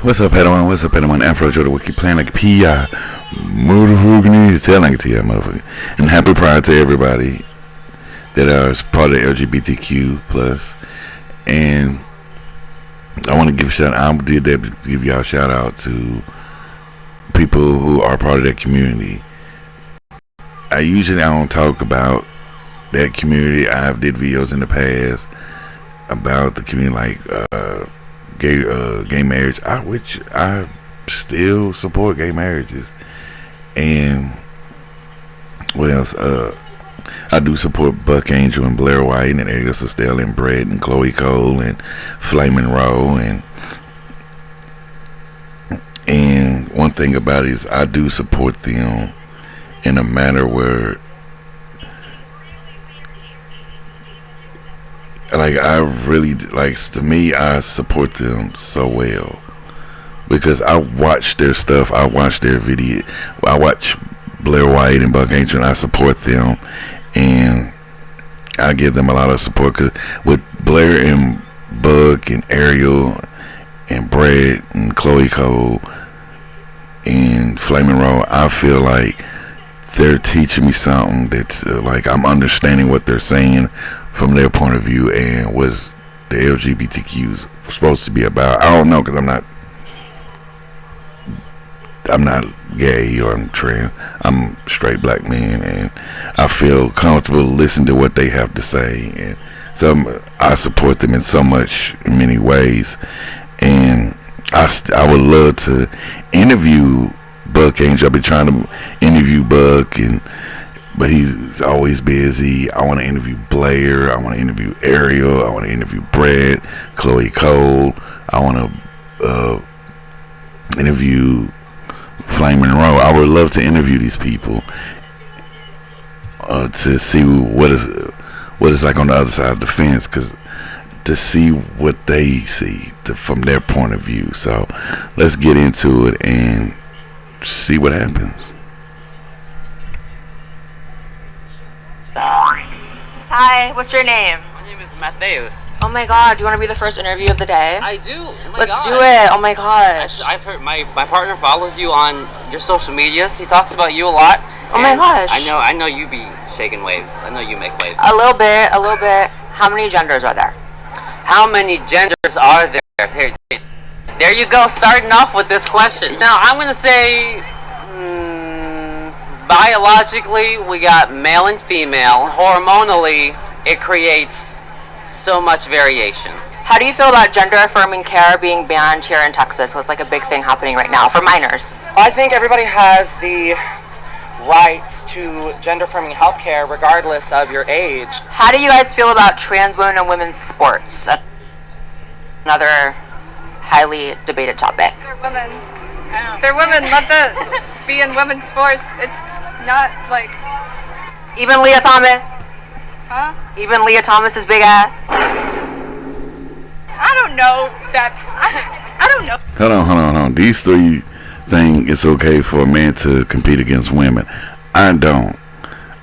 What's up, Padawan? What's up, Padawan? Afrojoe, the Wookie, playing like P.I. Motherfucking tell like T.I. motherfucker. And happy Pride to everybody that is part of the LGBTQ plus. And I want to give a shout out. I did that to give y'all a shout out to people who are part of that community. I don't talk about that community. I've did videos in the past about the community, like gay marriage, which I still support gay marriages. And what else? I do support Buck Angel and Blair White and Ariel Sestelle and Brett and Chloe Cole and Flamin' Rowe, and one thing about it is I do support them in a manner where, like, I really, like, to me, I support them so well because I watch their stuff. I watch their video. I watch Blair White and Buck Angel, and I support them, and I give them a lot of support. Cause with Blair and Buck and Ariel and Brett and Chloe Cole and Flamin' Rowe, I feel like they're teaching me something that's like I'm understanding what they're saying from their point of view and what the LGBTQ is supposed to be about. I don't know, because I'm not gay or I'm trans. I'm a straight black man, and I feel comfortable listening to what they have to say, and so I support them in many ways. And I would love to interview Buck Angel. I've been trying to interview Buck, but he's always busy. I want to interview Blair. I want to interview Ariel. I want to interview Brett, Chloe Cole. I want to interview Flamin' Rowe. I would love to interview these people to see what it's like on the other side of the fence, to see what they see from their point of view. So let's get into it and see what happens. Hi, what's your name? My name is Mattheus. Oh my god, do you want to be the first interview of the day? I do. Oh my Let's do it. Oh my gosh. I've heard my partner follows you on your social medias. He talks about you a lot. Oh my gosh. I know you be shaking waves. I know you make waves. A little bit. How many genders are there? How many genders are there? Here, there you go, starting off with this question. Now, I'm going to say, biologically, we got male and female. Hormonally, it creates so much variation. How do you feel about gender-affirming care being banned here in Texas? So it's like a big thing happening right now for minors. I think everybody has the rights to gender-affirming healthcare regardless of your age. How do you guys feel about trans women and women's sports? Another highly debated topic. They're women. They're women. Let them be in women's sports. It's not like... Even Leah Thomas? Huh? Even Leah Thomas's big ass? I don't know that... I don't know. Hold on. These three think it's okay for a man to compete against women. I don't.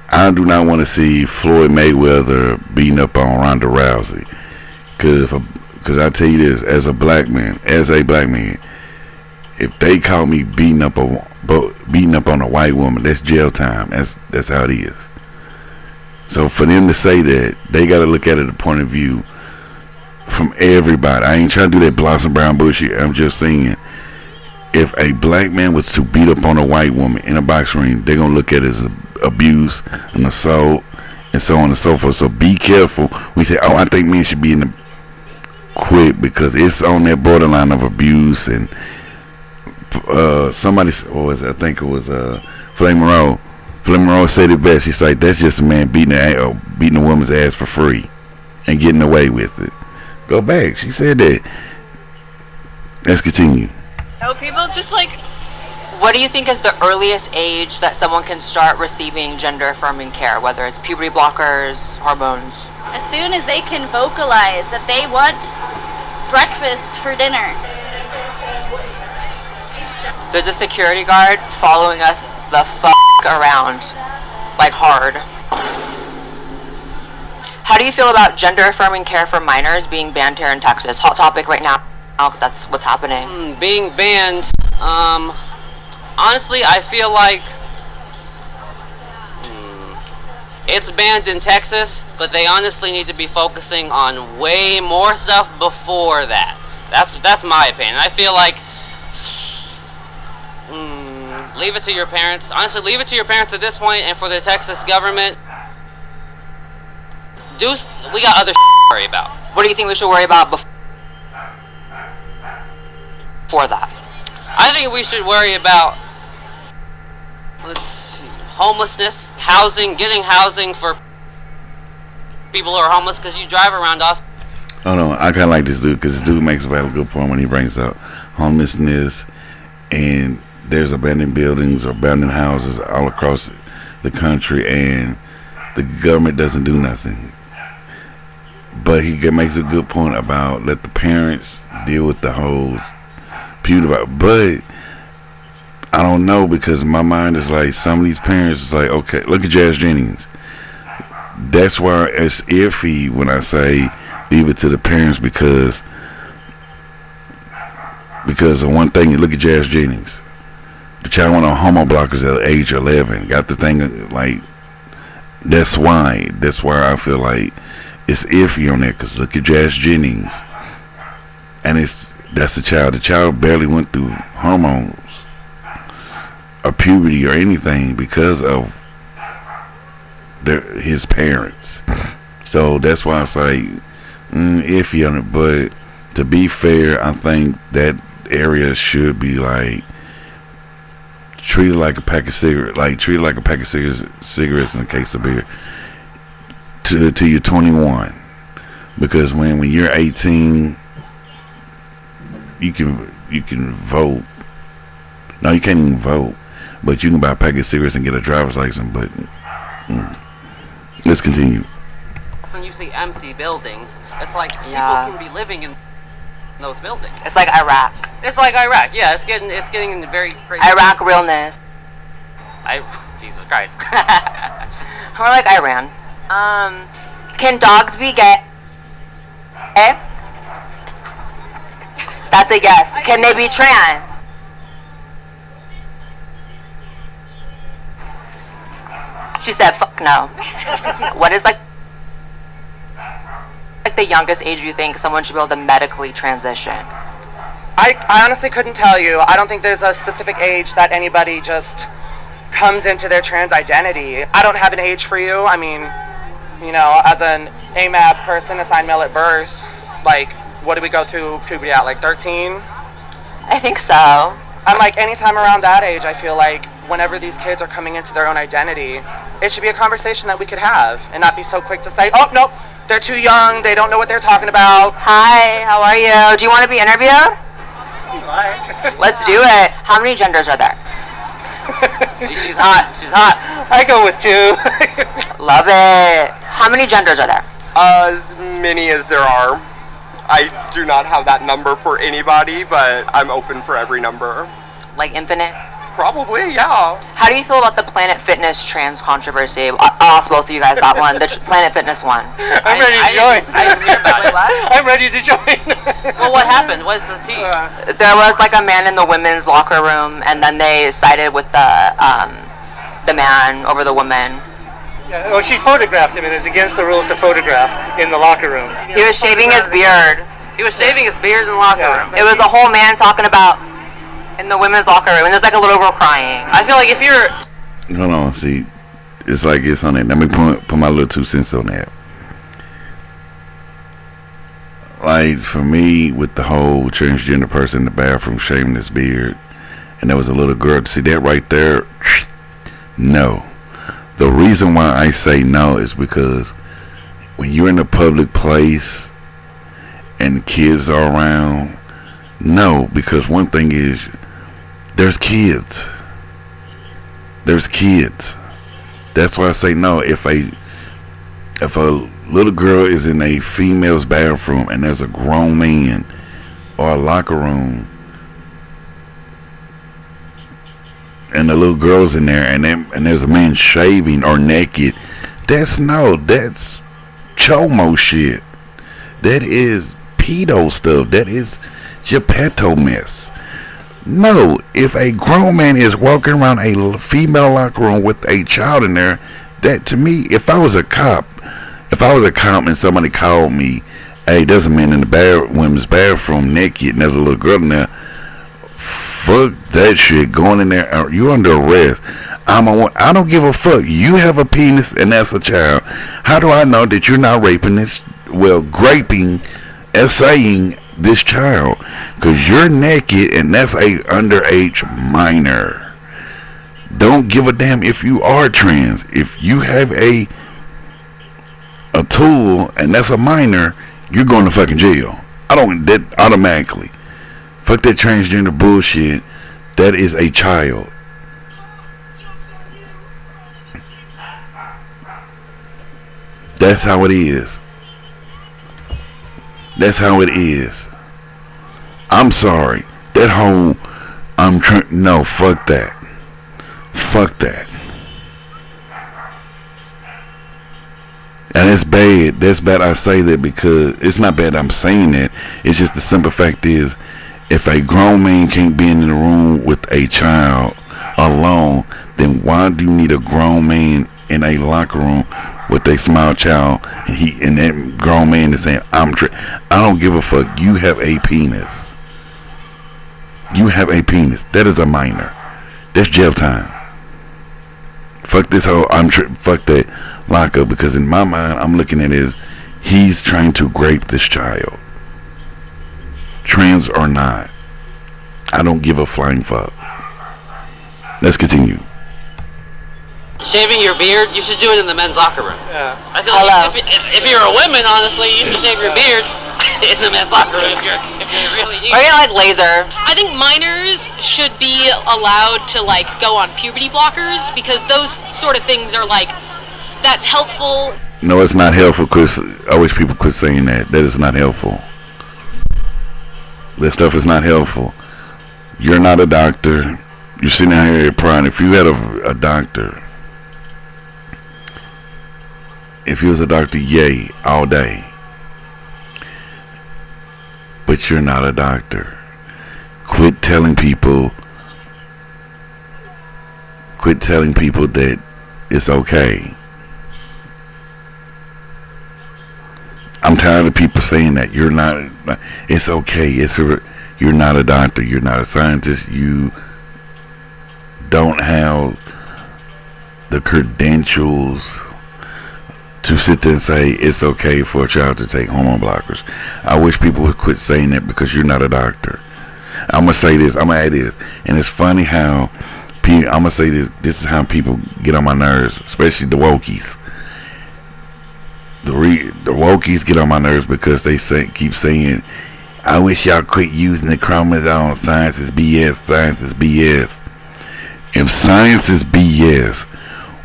I do not want to see Floyd Mayweather beating up on Ronda Rousey. Because I tell you this, as a black man, if they call me beating up on a white woman, that's jail time. That's how it is. So for them to say that, they got to look at it the point of view from everybody. I ain't trying to do that Blossom Brown bullshit. I'm just saying, if a black man was to beat up on a white woman in a box ring, they're going to look at it as abuse and assault and so on and so forth. So be careful. We say, I think men should be in the quit, because it's on that borderline of abuse. And somebody, I think it was Flamin' Rowe. Flamin' Rowe said it best. She's like, that's just a man beating a woman's ass for free and getting away with it. Go back. She said that. Let's continue. No, people just like... What do you think is the earliest age that someone can start receiving gender-affirming care, whether it's puberty blockers, hormones? As soon as they can vocalize that they want breakfast for dinner. There's a security guard following us the around, like hard. How do you feel about gender-affirming care for minors being banned here in Texas? Hot topic right now. that's what's happening. Being banned, honestly, I feel like it's banned in Texas, but they honestly need to be focusing on way more stuff before that. That's my opinion. I feel like leave it to your parents. Honestly, leave it to your parents at this point, and for the Texas government, we got other to worry about. What do you think we should worry about before that? I think we should worry about, let's see, homelessness, housing, getting housing for people who are homeless, because you drive around Austin. Hold on, I kind of like this dude because this dude makes a very good point when he brings up homelessness, and there's abandoned buildings or abandoned houses all across the country, and the government doesn't do nothing. But he makes a good point about let the parents deal with the whole pewter. But I don't know, because my mind is like some of these parents is like, okay, look at Jazz Jennings. That's why it's iffy when I say leave it to the parents, because of one thing. You look at Jazz Jennings. The child went on homo blockers at age 11. Got the thing like. That's why I feel like it's iffy on that, because look at Jazz Jennings, and that's the child. The child barely went through hormones or puberty or anything because of his parents. So that's why I say iffy on it. But to be fair, I think that area should be like treated like a pack of cigarettes, cigarettes in a case of beer till you're 21, because when you're 18, you can vote. No, you can't even vote, but you can buy a pack of cigarettes and get a driver's license. But let's continue. And you see empty buildings. It's like people can be living in those buildings. It's like Iraq. It's like Iraq. Yeah, it's getting very crazy. Iraq realness. Jesus Christ. Or like Iran. Can dogs be gay? That's a yes. Can they be trans? She said, fuck no. What is like the youngest age you think someone should be able to medically transition? I honestly couldn't tell you. I don't think there's a specific age that anybody just comes into their trans identity. I don't have an age for you. I mean, you know, as an AMAB person assigned male at birth, like, what do we go through puberty at, like 13? I think so. I'm like, anytime around that age, I feel like whenever these kids are coming into their own identity, it should be a conversation that we could have and not be so quick to say, oh, nope, they're too young, they don't know what they're talking about. Hi, how are you? Do you want to be interviewed? Let's do it. How many genders are there? She's hot. She's hot. I go with 2. Love it. How many genders are there? As many as there are. I do not have that number for anybody, but I'm open for every number. Like infinite? Probably, yeah. How do you feel about the Planet Fitness trans controversy? I'll ask both of you guys that one. The Planet Fitness one. I'm ready to join. I didn't hear about it. Wait, what? I'm ready to join. Well, what happened? What is the tea? There was like a man in the women's locker room, and then they sided with the man over the woman. Yeah, well, she photographed him, and it's against the rules to photograph in the locker room. He was shaving his beard. He was shaving his beard in the locker room. It was a whole man talking about in the women's locker room, and there's like a little girl crying. I feel like if you're... Hold on, see, it's like it's on it. Let me put my little 2 cents on that. Like, for me, with the whole transgender person in the bathroom shaving his beard, and there was a little girl, see that right there? No. The reason why I say no is because when you're in a public place and kids are around, no, because one thing is there's kids. There's kids. That's why I say no. If a little girl is in a female's bathroom and there's a grown man or a locker room and the little girl's in there and there's a man shaving or naked, that's chomo shit. That is pedo stuff. Geppetto mess. No, if a grown man is walking around a female locker room with a child in there, that to me, if I was a cop and somebody called me, hey, there's a man in the women's bathroom naked and there's a little girl in there, fuck that shit, going in there, you under arrest. I don't give a fuck. You have a penis and that's a child. How do I know that you're not raping this, essaying this child? Because you're naked and that's a underage minor. Don't give a damn if you are trans. If you have a tool and that's a minor, you're going to fucking jail. That automatically. Fuck that transgender bullshit. That is a child. That's how it is. That's how it is. I'm sorry. That whole no, fuck that. Fuck that. And it's bad. That's bad I say that because it's not bad I'm saying that. It's just the simple fact is, if a grown man can't be in the room with a child alone, then why do you need a grown man in a locker room with a small child, and that grown man is saying, I don't give a fuck. You have a penis. You have a penis. That is a minor. That's jail time. Fuck this whole, fuck that lockup, because in my mind, I'm looking at it as, he's trying to rape this child. Trans or not. I don't give a flying fuck. Let's continue. Shaving your beard, you should do it in the men's locker room. Yeah. I feel like if you're a woman, honestly, you should shave your beard in the men's locker room if you really need. Or you know, like laser. I think minors should be allowed to like go on puberty blockers because those sort of things are like, that's helpful. No, it's not helpful, Chris. I wish people quit saying that. That is not helpful. That stuff is not helpful. You're not a doctor. You're sitting out here prying. If you had a doctor, if you was a doctor, yay, all day. But you're not a doctor. Quit telling people that it's okay. I'm tired of people saying that you're not. It's okay. You're not a doctor. You're not a scientist. You don't have the credentials to sit there and say it's okay for a child to take hormone blockers. I wish people would quit saying that because you're not a doctor. I'm gonna say this. I'm gonna add this, and it's funny how I'm gonna say this. This is how people get on my nerves, especially the wokies. The wokies get on my nerves because they keep saying, I wish y'all quit using the chromosome. Science is BS. Science is BS. If science is BS,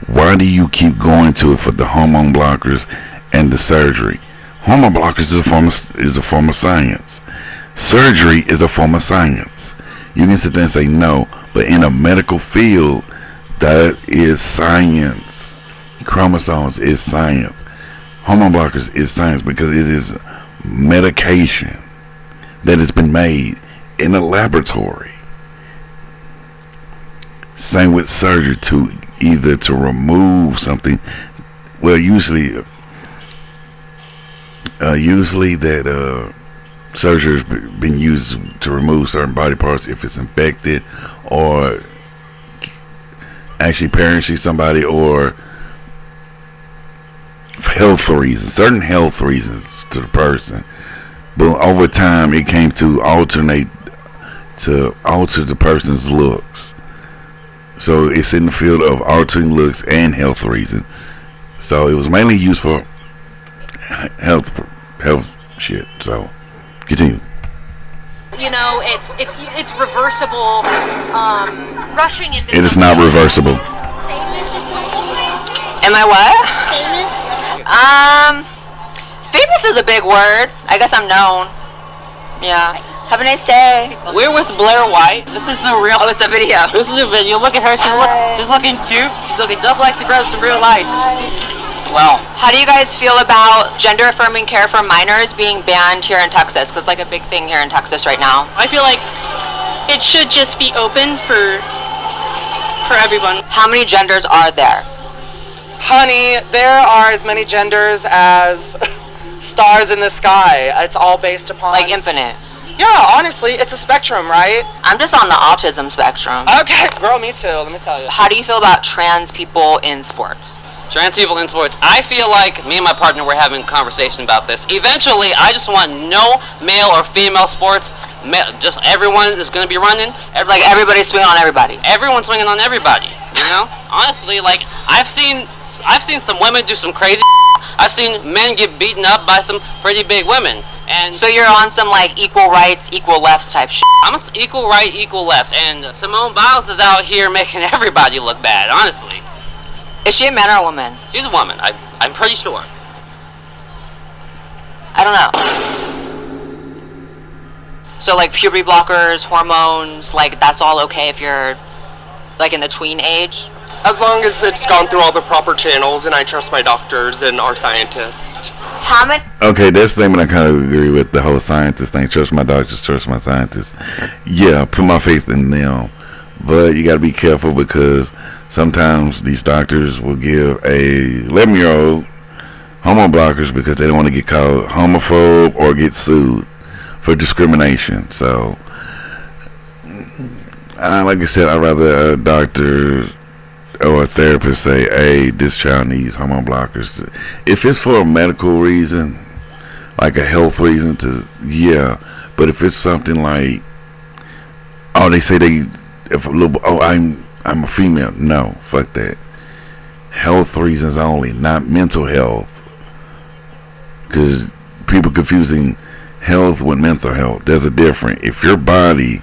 why do you keep going to it for the hormone blockers and the surgery? Hormone blockers is a form of science. Surgery is a form of science. You can sit there and say no, but in a medical field, that is science. Chromosomes is science. Hormone blockers is science because it is medication that has been made in a laboratory. Same with surgery, either to remove something. Well, usually that surgery has been used to remove certain body parts if it's infected, or actually parachute somebody, or health reasons, certain health reasons to the person. But over time, it came to alter the person's looks. So it's in the field of altering looks and health reasons. So it was mainly used for health shit. So continue. You know, it's reversible. Rushing into it is not reversible. Am I what? Famous? Famous is a big word. I guess I'm known. Yeah. Have a nice day. We're with Blair White. This is the real. Oh, it's a video. This is a video. Look at her. She's looking cute. She's looking just like she grows in real life. well. How do you guys feel about gender affirming care for minors being banned here in Texas? Because it's like a big thing here in Texas right now. I feel like it should just be open for everyone. How many genders are there? Honey, there are as many genders as stars in the sky. It's all based upon... Like infinite. Yeah, honestly, it's a spectrum, right? I'm just on the autism spectrum. Okay, girl, me too, let me tell you. How do you feel about trans people in sports? Trans people in sports. I feel like me and my partner were having a conversation about this. Eventually, I just want no male or female sports. Just everyone is going to be running. It's like everybody's swinging on everybody. Everyone's swinging on everybody. You know, honestly, like I've seen some women do some crazy. I've seen men get beaten up by some pretty big women. And so you're on some like equal rights, equal lefts type shit. I'm on equal right, equal left, and Simone Biles is out here making everybody look bad. Honestly, is she a man or a woman? She's a woman. I'm pretty sure. I don't know. So like puberty blockers, hormones, like that's all okay if you're like in the tween age? As long as it's gone through all the proper channels and I trust my doctors and our scientists. How many? Okay, that statement I kind of agree with. The whole scientist thing. Trust my doctors, trust my scientists. Yeah, put my faith in them. But you got to be careful because sometimes these doctors will give a 11-year-old hormone blockers because they don't want to get called homophobe or get sued for discrimination. So, like I said, I'd rather a doctor or a therapist say, hey, this child needs hormone blockers. If it's for a medical reason, like a health reason, yeah. But if it's something like, oh, they say I'm a female. No, fuck that. Health reasons only, not mental health. Because people confusing health with mental health. There's a difference. If your body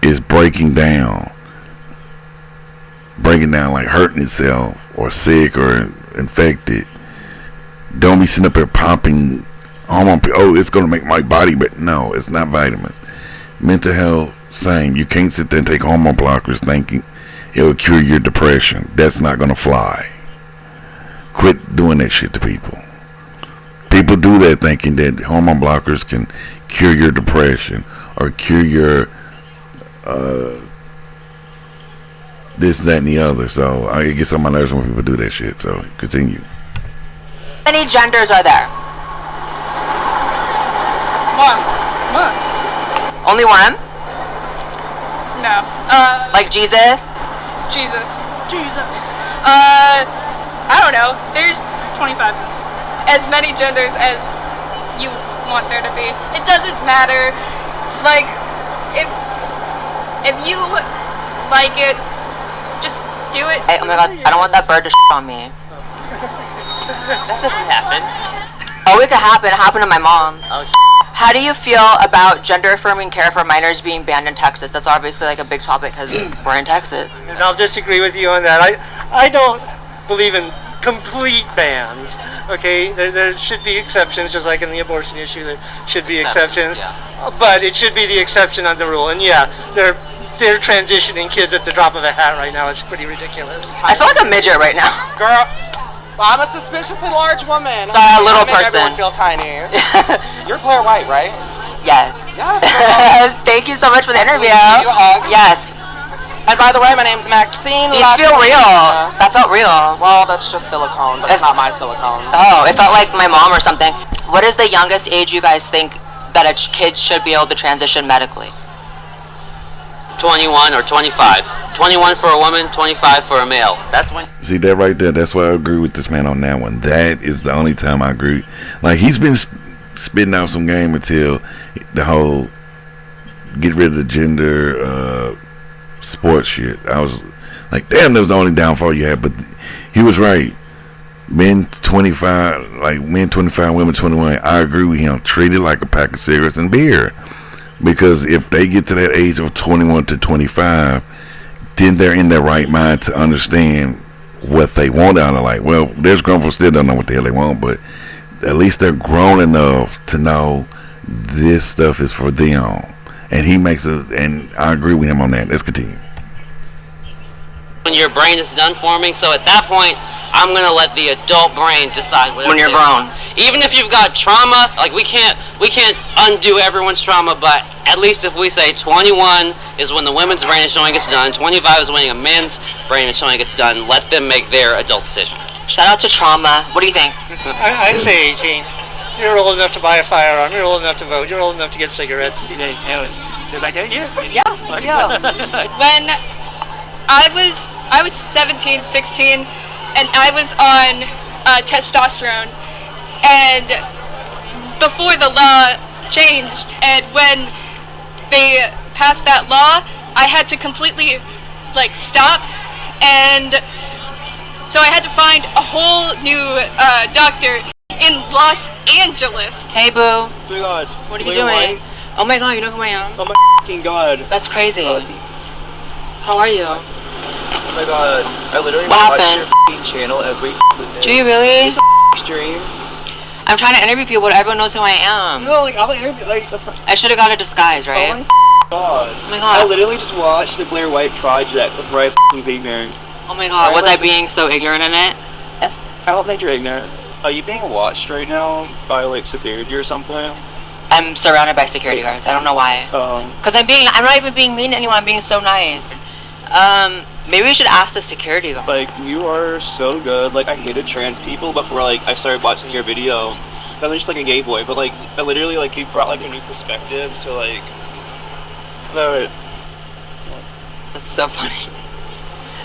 is breaking down like hurting itself or sick or infected, don't be sitting up there popping hormone. Oh, it's going to make my body, but no, it's not vitamins. Mental health, same. You can't sit there and take hormone blockers thinking it'll cure your depression. That's not going to fly. Quit doing that shit to people. People do that thinking that hormone blockers can cure your depression or cure your this, that, and the other. So I get on my nerves when people do that shit. So continue. How many genders are there? One. Only one? No. Like Jesus? Jesus. I don't know. There's 25 minutes. as many genders as you want there to be. It doesn't matter. Like, if you like it, just do it. Hey, oh my god, I don't want that bird to on me. That doesn't happen. Oh, it could happen. It happened to my mom. Oh, How do you feel about gender affirming care for minors being banned in Texas? That's obviously like a big topic because we're in Texas. And I'll disagree with you on that. I don't believe in complete bans. Okay, there should be exceptions, just like in the abortion issue, there should be exceptions. Yeah. But it should be the exception on the rule. And yeah, they're transitioning kids at the drop of a hat right now. It's pretty ridiculous. I feel like a midget right now. Girl, well, I'm a suspiciously large woman. Sorry, a little I make everyone person. feel tiny. You're Blair White, right? Yes. Yes. Thank you so much for the interview. Give you a hug. Yes. And by the way, my name's Maxine. You feel real. That felt real. Well, that's just silicone, but it's not my silicone. Oh, it felt like my mom or something. What is the youngest age you guys think that a kid should be able to transition medically? 21 or 25. 21 for a woman, 25 for a male. That's when. See that right there? That's why I agree with this man on that one. That is the only time I agree. Like, he's been spitting out some game until the whole get rid of the gender sports shit. I was like, damn, that was the only downfall you had. But he was right. Men 25, women 21. I agree with him. Treat it like a pack of cigarettes and beer. Because if they get to that age of 21 to 25, then they're in their right mind to understand what they want out of life. Well, there's grown folks still don't know what the hell they want, but at least they're grown enough to know this stuff is for them. And he makes it, and I agree with him on that. Let's continue. When your brain is done forming, so at that point, I'm gonna let the adult brain decide what. When you're grown. Even if you've got trauma, like we can't undo everyone's trauma, but at least if we say 21 is when the women's brain is showing it's done, 25 is when a man's brain is showing it's done, let them make their adult decision. Shout out to trauma. What do you think? I'd say 18. You're old enough to buy a firearm. You're old enough to vote. You're old enough to get cigarettes. Yeah. When I was 17, 16, and I was on testosterone, and before the law changed, and when they passed that law, I had to completely stop, and so I had to find a whole new doctor in Los Angeles. Hey, boo. Oh my god. What are you doing? Oh my god, you know who I am? Oh my fucking god. That's crazy. How are you? Oh my god. I literally What watched happened? your fucking channel every Do you really? It's a stream. I'm trying to interview people, but everyone knows who I am. No, I'll interview, I should have got a disguise, right? Oh my god. Oh my god. I literally just watched the Blair White Project before I became married. Oh my god, was I being so ignorant in it? Yes. I don't think you're ignorant. Are you being watched right now by security or something? I'm surrounded by security guards. I don't know why. Because I'm not even being mean to anyone. I'm being so nice. Maybe we should ask the security guard. You are so good. I hated trans people before, I started watching your video. I'm just, a gay boy, but, I literally, you brought, a new perspective to, That's so funny.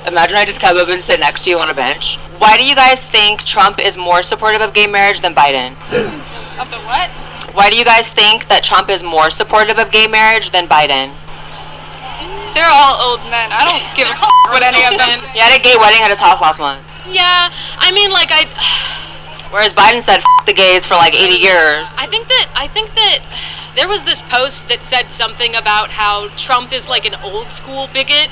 Imagine I just come up and sit next to you on a bench. Why do you guys think Trump is more supportive of gay marriage than Biden? Of the what? Why do you guys think that Trump is more supportive of gay marriage than Biden? They're all old men. I don't give a what any of them. He had a gay wedding at his house last month. Yeah, I mean, Whereas Biden said the gays for 80 years. I think that there was this post that said something about how Trump is an old school bigot,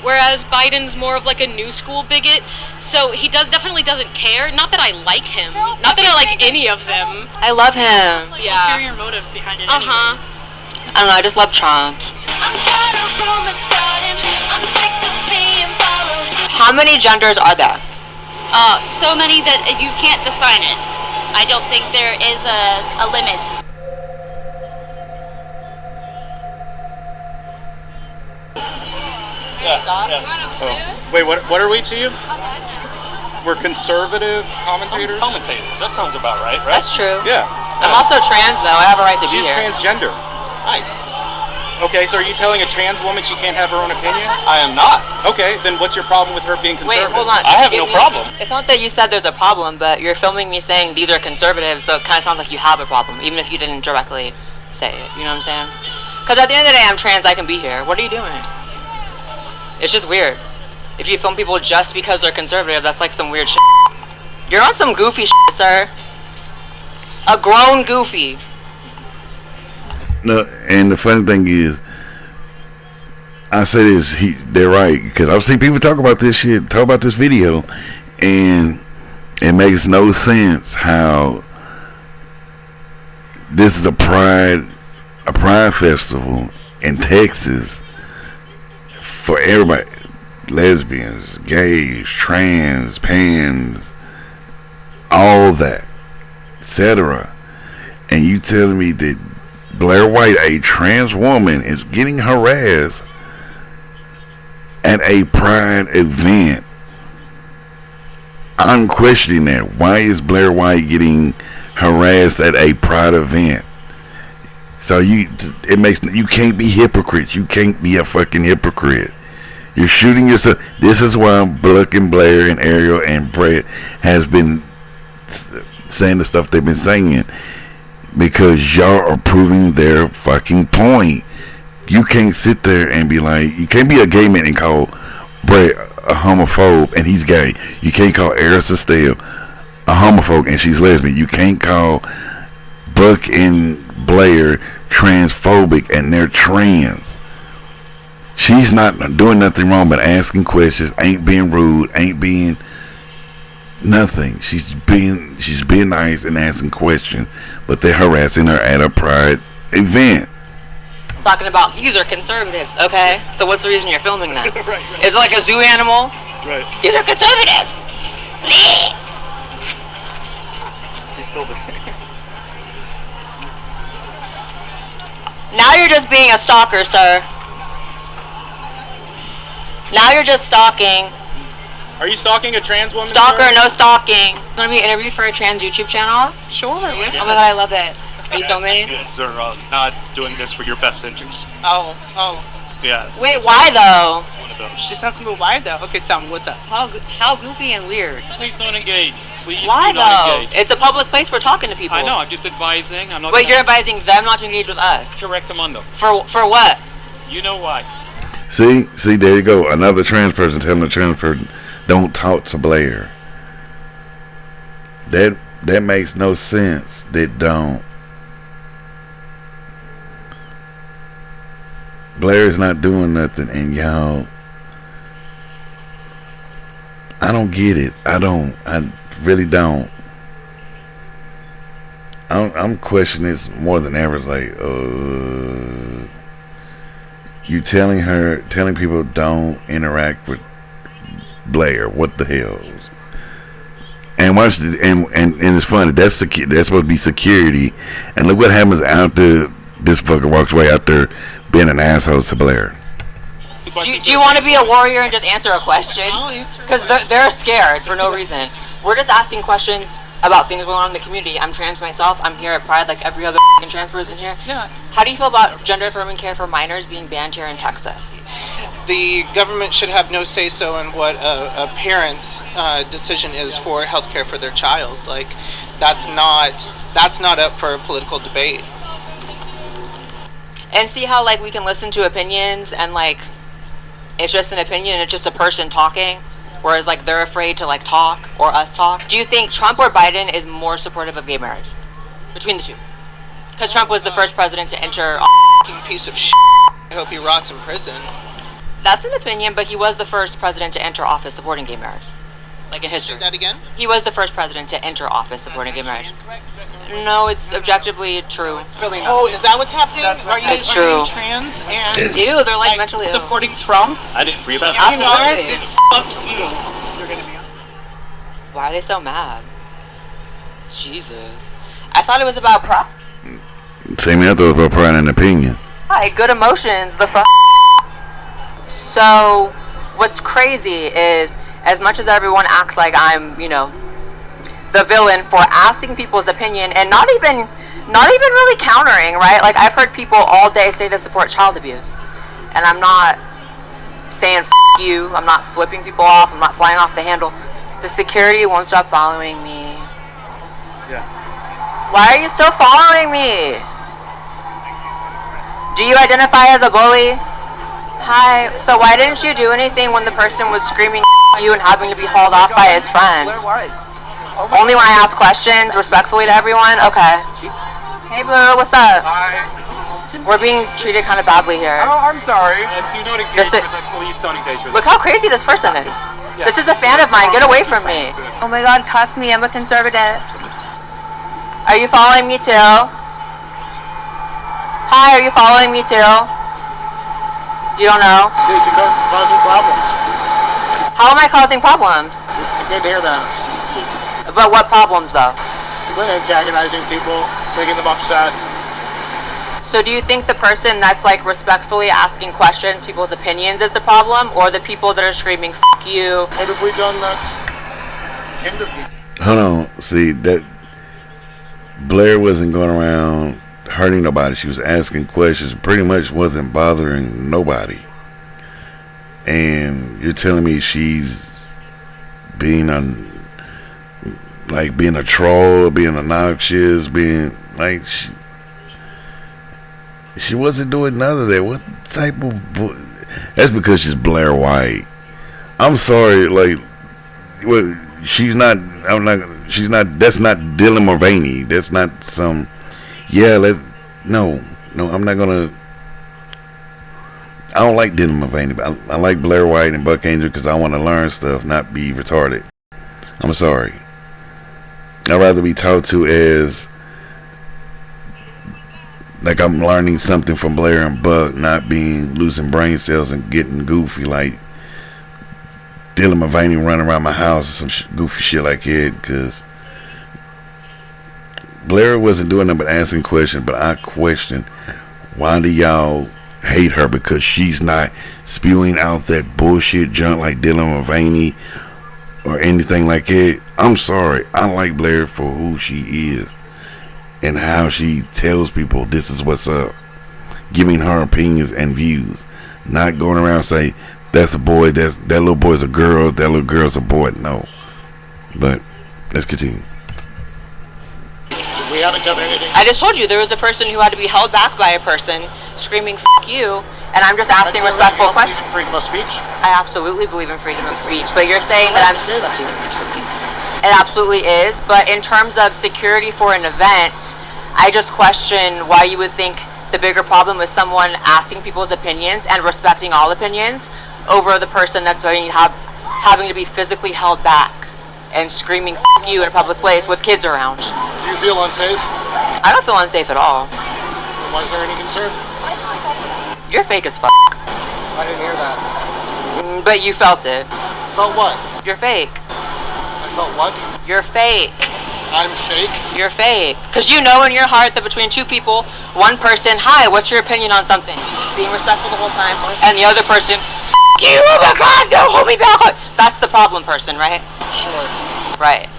whereas Biden's more of a new school bigot. So he definitely doesn't care. Not that I like him. Not that I like any of them. I love him. Yeah. Ulterior motives behind it. I don't know, I just love Trump. How many genders are there? So many that you can't define it. I don't think there is a limit. Wait, what are we to you? We're conservative commentators? Commentators. That sounds about right? That's true. Yeah. I'm also trans, though. I have a right to be She's here. transgender. Nice. Okay, so are you telling a trans woman she can't have her own opinion? I am not. Okay, then what's your problem with her being Wait, conservative? hold on. I have no problem. It's not that you said there's a problem, but you're filming me saying these are conservatives, so it kind of sounds like you have a problem, even if you didn't directly say it. You know what I'm saying? Because at the end of the day, I'm trans, I can be here. What are you doing? It's just weird. If you film people just because they're conservative, that's some weird shit. You're on some goofy shit, sir. A grown goofy. No, and the funny thing is, I say this, they're right, because I've seen people talk about this shit, talk about this video, and it makes no sense how this is a pride festival in Texas for everybody, lesbians, gays, trans, pans, all that, etc. And you telling me that Blair White, a trans woman, is getting harassed at a pride event? I'm questioning that. Why is Blair White getting harassed at a pride event? So you can't be hypocrites. You can't be a fucking hypocrite. You're shooting yourself. This is why Buck and Blair and Ariel and Brett has been saying the stuff they've been saying, because y'all are proving their fucking point. You can't sit there and be you can't be a gay man and call Brett a homophobe and he's gay. You can't call Eris Estelle a homophobe and she's lesbian. You can't call Buck and Blair transphobic and they're trans. She's not doing nothing wrong but asking questions, ain't being rude, ain't being nothing. She's being nice and asking questions, but they're harassing her at a pride event. Talking about these are conservatives, okay? So what's the reason you're filming that? Right. Is it like a zoo animal? Right. These are conservatives. He's still there. Now you're just being a stalker, sir. Now you're just stalking. Are you stalking a trans woman? Stalker, sir? no stalking. You want to be interviewed for a trans YouTube channel? Sure. Yeah. Oh my god, I love it. Are you filming? You guys are not doing this for your best interest. Oh. Yeah. Wait, why though? It's one of those. She's talking about why though? Okay, tell me what's up. How goofy and weird. Please don't engage. Please Why do not though? engage. It's a public place. We're talking to people. I know. I'm just advising. I'm not. Wait, you're advising them not to engage with us. Correctamundo. For what? You know why? See, there you go. Another trans person telling a trans person, don't talk to Blair. That makes no sense. That don't. Blair is not doing nothing, and y'all, I don't get it. I really don't. I'm questioning this more than ever. It's like, you telling people don't interact with Blair. What the hell? And watch the, and it's funny. That's supposed to be security, and look what happens after this fucker walks away after being an asshole to Blair. Do you want to be a warrior and just answer a question? Because they're scared for no reason. We're just asking questions about things going on in the community. I'm trans myself. I'm here at Pride like every other trans person here. Yeah. How do you feel about gender affirming care for minors being banned here in Texas? The government should have no say-so in what a parent's decision is for healthcare for their child. Like, that's not up for a political debate. And see how like we can listen to opinions and like it's just an opinion, it's just a person talking, whereas like they're afraid to like talk or us talk. Do you think Trump or Biden is more supportive of gay marriage between the two? Because Trump was the first president to enter. Piece of shit. I hope he rots in prison. That's an opinion, but he was the first president to enter office supporting gay marriage, like in history. Say that again? He was the first president to enter office supporting gay marriage. No, it's objectively true. Oh, is that what's happening? Are you true. trans and Ew, they're like mentally ill. supporting Trump? I didn't read that. You know what? Absolutely. Then fuck you. You're gonna be on. Why are they so mad? Jesus. I thought it was about pride. Same here, I thought it was about pride and opinion. Hi, good emotions, the fuck. So, what's crazy is, as much as everyone acts like I'm, the villain for asking people's opinion and not even really countering, right? Like, I've heard people all day say they support child abuse. And I'm not saying f*** you, I'm not flipping people off, I'm not flying off the handle. The security won't stop following me. Yeah. Why are you still following me? Do you identify as a bully? Hi, so why didn't you do anything when the person was screaming at you and having to be hauled off by his friend? Only when I ask questions respectfully to everyone? Okay. Hey Blue, what's up? Hi. We're being treated kind of badly here. Oh, I'm sorry. Do not engage This with is- the police. Don't engage with Look how crazy this person is. Yeah. This is a fan of mine. Get away from me. Oh my god, cuff me. I'm a conservative. Are you following me too? Hi, are you following me too? You don't know? Yes, you're causing problems. How am I causing problems? Good to hear that. But what problems though? You're antagonizing people, making them upset. So do you think the person that's like respectfully asking questions, people's opinions is the problem, or the people that are screaming "F you"? What have we done that's hindered people? Hold on. See, that Blair wasn't going around hurting nobody. She was asking questions. Pretty much wasn't bothering nobody. And you're telling me she's being being a troll, being obnoxious, being like she wasn't doing none of that. What type of that's because she's Blair White. I'm sorry, like, well, she's not. I'm not. She's not. That's not Dylan Mulvaney. That's not some. Yeah, no. I'm not gonna. I don't like Dylan Mulvaney, but I like Blair White and Buck Angel because I want to learn stuff, not be retarded. I'm sorry. I'd rather be talked to as like I'm learning something from Blair and Buck, not being losing brain cells and getting goofy like Dylan Mulvaney running around my house or some goofy shit like that, because Blair wasn't doing nothing but asking questions, but I question, why do y'all hate her because she's not spewing out that bullshit junk like Dylan Mulvaney or anything like that? I'm sorry, I like Blair for who she is and how she tells people this is what's up, giving her opinions and views, not going around saying that's a boy, that little boy's a girl, that little girl's a boy. No. But let's continue. We haven't covered anything. I just told you there was a person who had to be held back by a person screaming "F you," and I'm just asking respectful questions. Freedom of speech. I absolutely believe in freedom of speech, but you're saying that I'm. Say that to you. It absolutely is, but in terms of security for an event, I just question why you would think the bigger problem is someone asking people's opinions and respecting all opinions over the person that's having to be physically held back and screaming "F you" in a public place with kids around. Do you feel unsafe? I don't feel unsafe at all. Then why is there any concern? You're fake as f***. I didn't hear that. But you felt it. Felt what? You're fake. I felt what? You're fake. I'm fake? You're fake. Because you know in your heart that between two people, one person, hi, what's your opinion on something? Being respectful the whole time. And the other person, F you, oh my god, no, hold me back. That's the problem person, right? Sure. Right.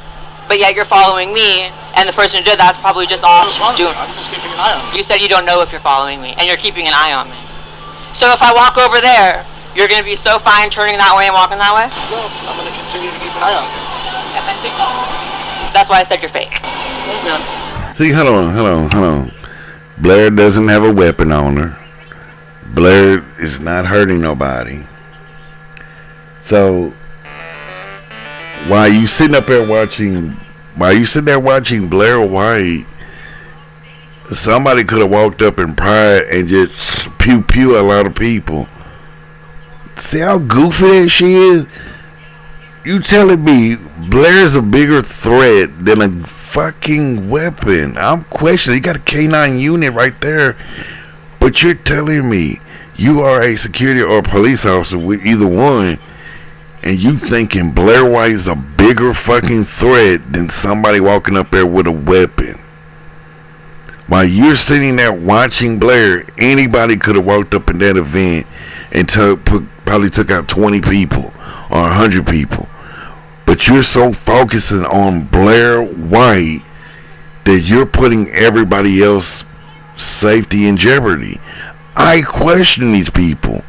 But yet you're following me, and the person who did that's probably just off doing. I'm just keeping an eye on you. You said you don't know if you're following me, and you're keeping an eye on me. So if I walk over there, you're going to be so fine turning that way and walking that way? Well, I'm going to continue to keep an eye on you. That's why I said you're fake. Yeah. See, hold on. Blair doesn't have a weapon on her. Blair is not hurting nobody. So while you sitting there watching Blair White, somebody could have walked up in pride and just pew a lot of people. See how goofy that she is? You telling me Blair's a bigger threat than a fucking weapon? I'm questioning. You got a K9 unit right there, but you're telling me you are a security or a police officer with either one, and you thinking Blair White's a bigger fucking threat than somebody walking up there with a weapon? While you're sitting there watching Blair, anybody could have walked up in that event and probably took out 20 people or 100 people. But you're so focusing on Blair White that you're putting everybody else's safety in jeopardy. I question these people.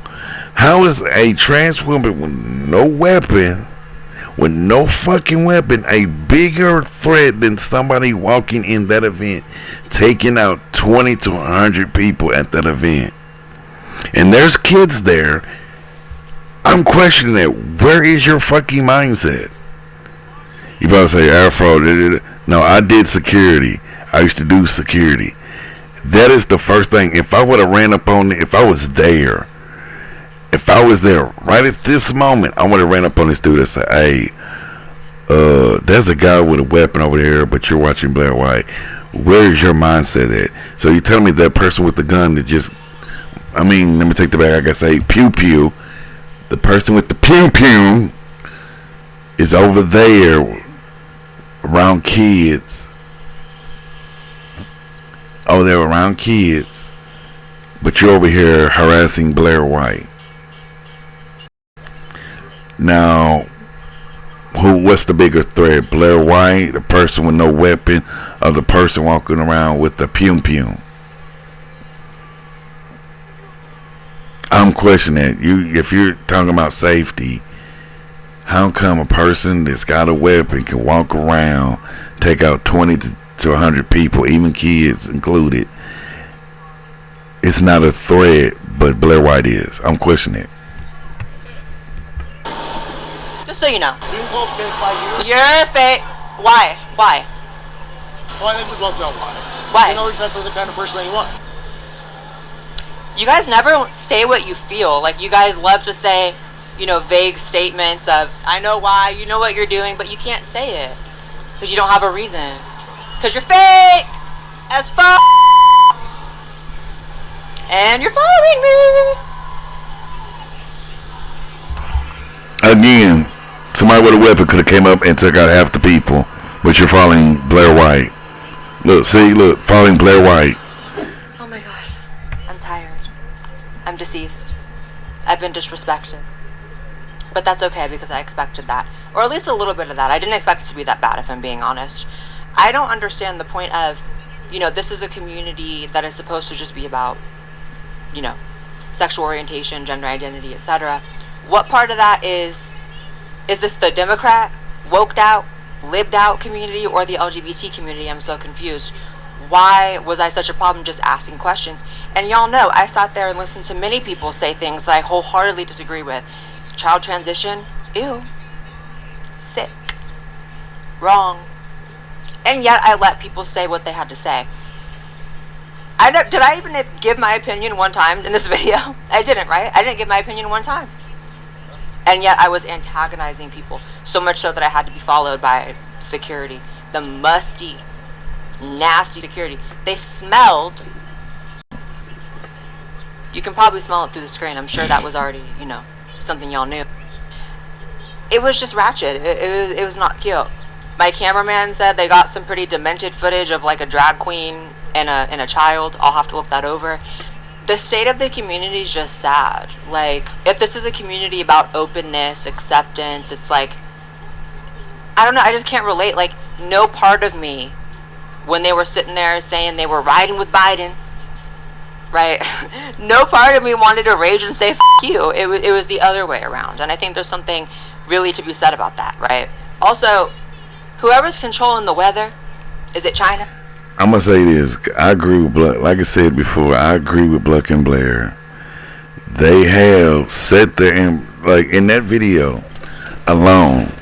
How is a trans woman with no weapon, with no fucking weapon, a bigger threat than somebody walking in that event, taking out 20 to 100 people at that event? And there's kids there. I'm questioning that. Where is your fucking mindset? You probably say, Afro, no, I did security. I used to do security. That is the first thing. If I would have ran up on it, if I was there right at this moment, I would have ran up on this dude and said, hey, there's a guy with a weapon over there, but you're watching Blair White. Where is your mindset at? So you tell me that person with the gun that just, let me take the back. I gotta say, pew. The person with the pew is over there around kids. But you're over here harassing Blair White. Now, what's the bigger threat? Blair White, the person with no weapon, or the person walking around with the pew? I'm questioning that. If you're talking about safety, how come a person that's got a weapon can walk around, take out 20 to 100 people, even kids included? It's not a threat, but Blair White is. I'm questioning it. Just so you know. Being called fake by you? You're fake. Why? Well, I think we both know why. Why? You know exactly the kind of person that you want. You guys never say what you feel. Like, you guys love to say, vague statements of, I know why, you know what you're doing, but you can't say it. Because you don't have a reason. Because you're fake as fuck. And you're following me. Again, Somebody with a weapon could have came up and took out half the people, but you're following Blair White. Look, following Blair White. Oh my god. I'm tired. I'm deceased. I've been disrespected. But that's okay because I expected that. Or at least a little bit of that. I didn't expect it to be that bad, if I'm being honest. I don't understand the point of, this is a community that is supposed to just be about, sexual orientation, gender identity, etc. What part of that is this the Democrat, woked out, lived out community, or the LGBT community? I'm so confused. Why was I such a problem just asking questions? And y'all know, I sat there and listened to many people say things that I wholeheartedly disagree with. Child transition, ew, sick, wrong. And yet I let people say what they had to say. Did I even give my opinion one time in this video? I didn't, right? I didn't give my opinion one time. And yet I was antagonizing people, so much so that I had to be followed by security. The musty, nasty security. They smelled. You can probably smell it through the screen. I'm sure that was already, something y'all knew. It was just ratchet. It was not cute. My cameraman said they got some pretty demented footage of like a drag queen and a child. I'll have to look that over. The state of the community is just sad. Like, if this is a community about openness, acceptance, it's like, I don't know, I just can't relate. Like, no part of me, when they were sitting there saying they were riding with Biden, right? No part of me wanted to rage and say, F you. It was the other way around. And I think there's something really to be said about that, right? Also, whoever's controlling the weather, is it China? I'm gonna say this. I agree with Blair. Like I said before, I agree with Blair and Blair. They have sat there and, like, in that video alone,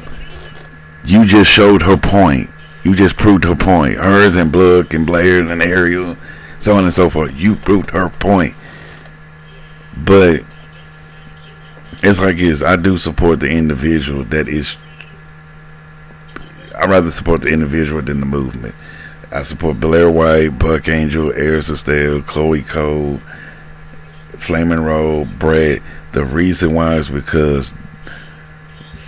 you just showed her point. You just proved her point. Hers and Blair and Blair and Ariel, so on and so forth. You proved her point. But it's like this. I do support the individual. I'd rather support the individual than the movement. I support Blair White, Buck Angel, Eris Estelle, Chloe Cole, Flamin' Roll, Brett. The reason why is because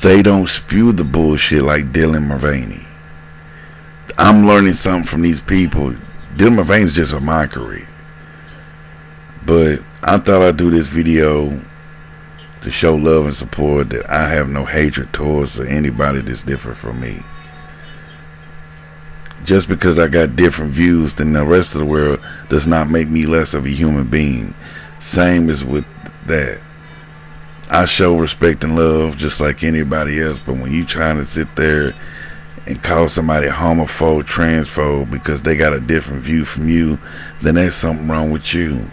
they don't spew the bullshit like Dylan Mulvaney. I'm learning something from these people. Dylan Mulvaney's just a mockery. But I thought I'd do this video to show love and support, that I have no hatred towards anybody that's different from me. Just because I got different views than the rest of the world does not make me less of a human being. Same as with that. I show respect and love just like anybody else, but when you trying to sit there and call somebody homophobe, transphobe because they got a different view from you, then there's something wrong with you.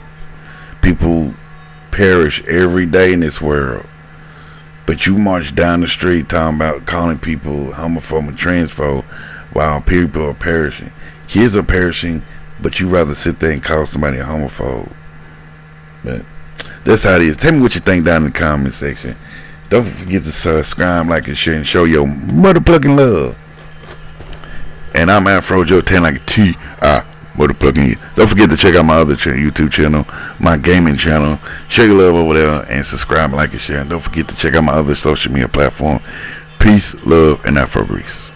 People perish every day in this world, but you march down the street talking about calling people homophobe and transphobe while people are perishing. Kids are perishing, but you rather sit there and call somebody a homophobe. But that's how it is. Tell me what you think down in the comment section. Don't forget to subscribe, like, and share, and show your motherfucking love. And I'm Afrojoe, 10 like a T. Motherfucking. Don't forget to check out my other YouTube channel, my gaming channel. Show your love over there and subscribe, like, and share. And don't forget to check out my other social media platform. Peace, love, and Afro Grease.